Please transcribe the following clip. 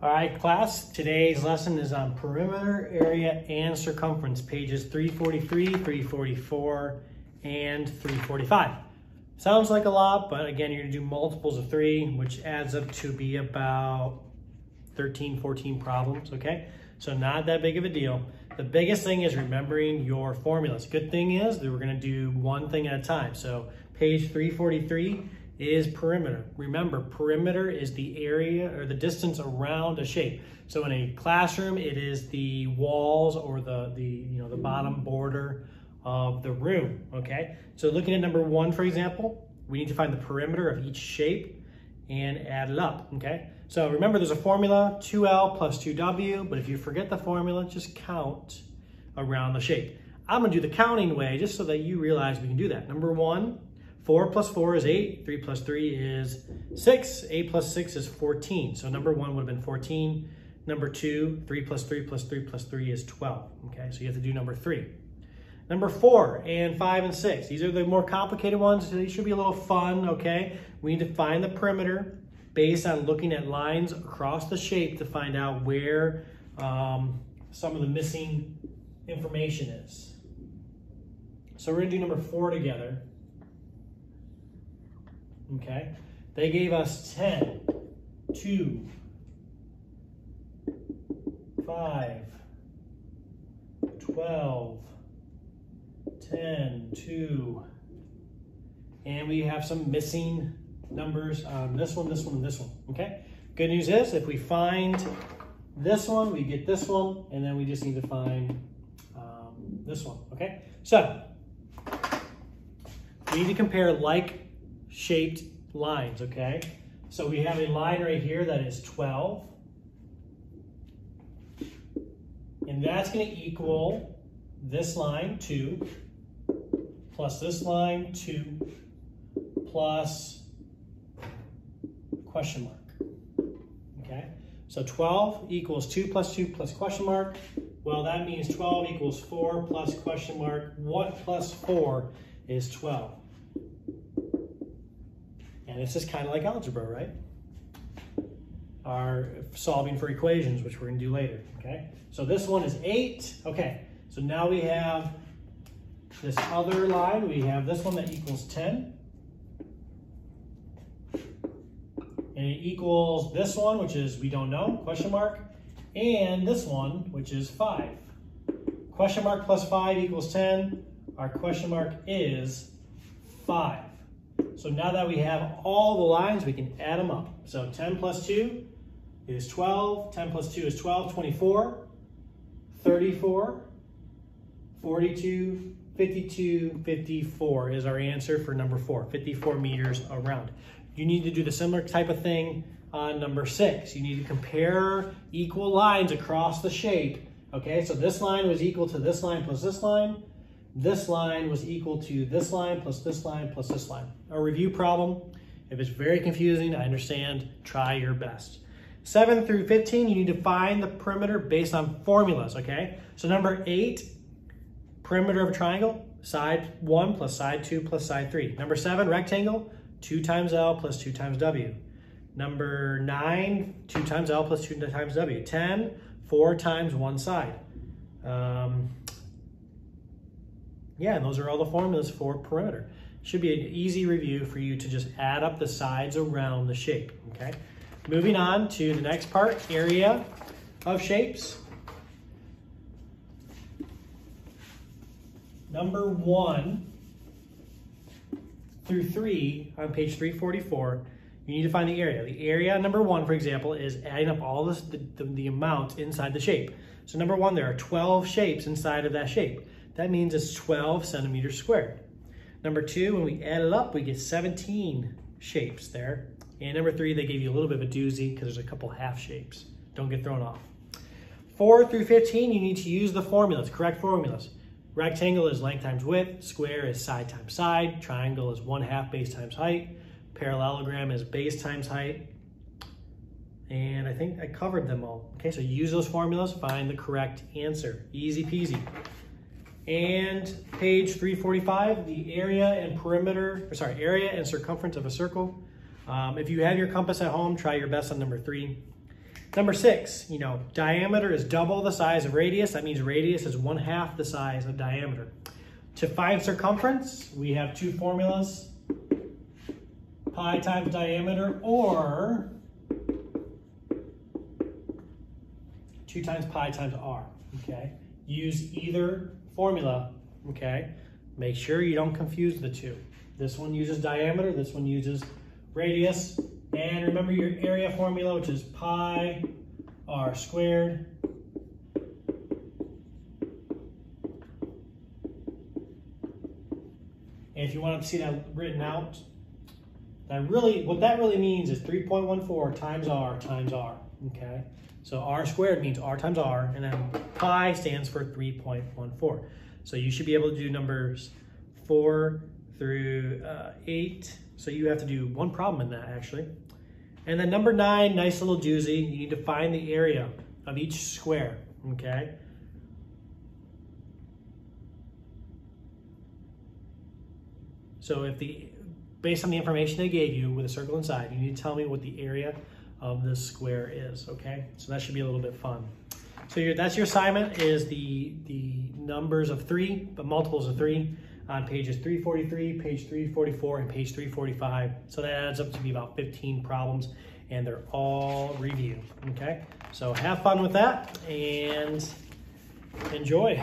All right, class, today's lesson is on perimeter, area, and circumference, pages 343, 344, and 345. Sounds like a lot, but again, you're gonna do multiples of 3, which adds up to be about 13, 14 problems, okay? So not that big of a deal. The biggest thing is remembering your formulas. Good thing is that we're gonna do one thing at a time. So page 343 is perimeter. Remember, perimeter is the area or the distance around a shape. So in a classroom, it is the walls or the bottom border of the room, okay? So looking at number 1, for example, we need to find the perimeter of each shape and add it up, okay? So remember, there's a formula, 2L plus 2W, but if you forget the formula, just count around the shape. I'm gonna do the counting way just so that you realize we can do that. Number 1, 4 plus 4 is 8, 3 plus 3 is 6, 8 plus 6 is 14. So number 1 would have been 14. Number 2, 3 plus 3 plus 3 plus 3 is 12, okay? So you have to do number 3. Number 4 and 5 and 6, these are the more complicated ones. So these should be a little fun, okay? We need to find the perimeter based on looking at lines across the shape to find out where some of the missing information is. So we're gonna do number 4 together. Okay, they gave us 10, 2, 5, 12, 10, 2, and we have some missing numbers on this one, this one, and this one, okay? Good news is if we find this one, we get this one, and then we just need to find this one, okay? So, we need to compare like-shaped lines, okay? So we have a line right here that is 12, and that's gonna equal this line, 2, plus this line, 2, plus question mark, okay? So 12 equals 2 plus 2 plus question mark. Well, that means 12 equals 4 plus question mark. What plus 4 is 12? And this is kind of like algebra, right? Our solving for equations, which we're gonna do later, okay? So this one is 8, okay. So now we have this other line. We have this one that equals 10. And it equals this one, which is, we don't know, question mark. And this one, which is 5. Question mark plus 5 equals 10. Our question mark is 5. So now that we have all the lines, we can add them up. So 10 plus 2 is 12. 10 plus 2 is 12, 24, 34, 42, 52, 54 is our answer for number 4, 54 meters around. You need to do the similar type of thing on number 6. You need to compare equal lines across the shape. Okay, so this line was equal to this line plus this line. This line was equal to this line plus this line plus this line. A review problem. If it's very confusing, I understand. Try your best. 7 through 15, you need to find the perimeter based on formulas, okay? So number 8, perimeter of a triangle, side 1 plus side 2 plus side 3. Number 7, rectangle, 2 times L plus 2 times W. Number 9, 2 times L plus 2 times W. 10, 4 times one side. Yeah, and those are all the formulas for perimeter. Should be an easy review for you to just add up the sides around the shape, okay? Moving on to the next part, area of shapes. Number 1 through 3 on page 344, you need to find the area. The area, number 1, for example, is adding up all this, the amount inside the shape. So number 1, there are 12 shapes inside of that shape. That means it's 12 centimeters squared. Number 2, when we add it up, we get 17 shapes there. And number 3, they gave you a little bit of a doozy because there's a couple half shapes. Don't get thrown off. 4 through 15, you need to use the formulas, correct formulas. Rectangle is length times width, square is side times side, triangle is 1/2 base times height, parallelogram is base times height, and I think I covered them all. Okay, so use those formulas, find the correct answer. Easy peasy. And page 345, the area and area and circumference of a circle. If you have your compass at home, try your best on number 3. Number 6, diameter is double the size of radius. That means radius is 1/2 the size of diameter. To find circumference, we have two formulas. Pi times diameter, or 2 times pi times r, okay? Use either formula, okay? Make sure you don't confuse the two. This one uses diameter, this one uses radius. And remember your area formula, which is pi r squared. And if you want to see that written out, what that really means is 3.14 times r, okay? So r squared means r times r, and then pi stands for 3.14. So you should be able to do numbers 4 through 8. So you have to do one problem in that, actually. And then number 9, nice little doozy. You need to find the area of each square, okay? So based on the information they gave you with a circle inside, you need to tell me what the area of this square is, okay? So that should be a little bit fun. So that's your assignment, is the numbers of 3, but multiples of 3 on pages 343, page 344, and page 345. So that adds up to be about 15 problems, and they're all review, okay? So have fun with that and enjoy.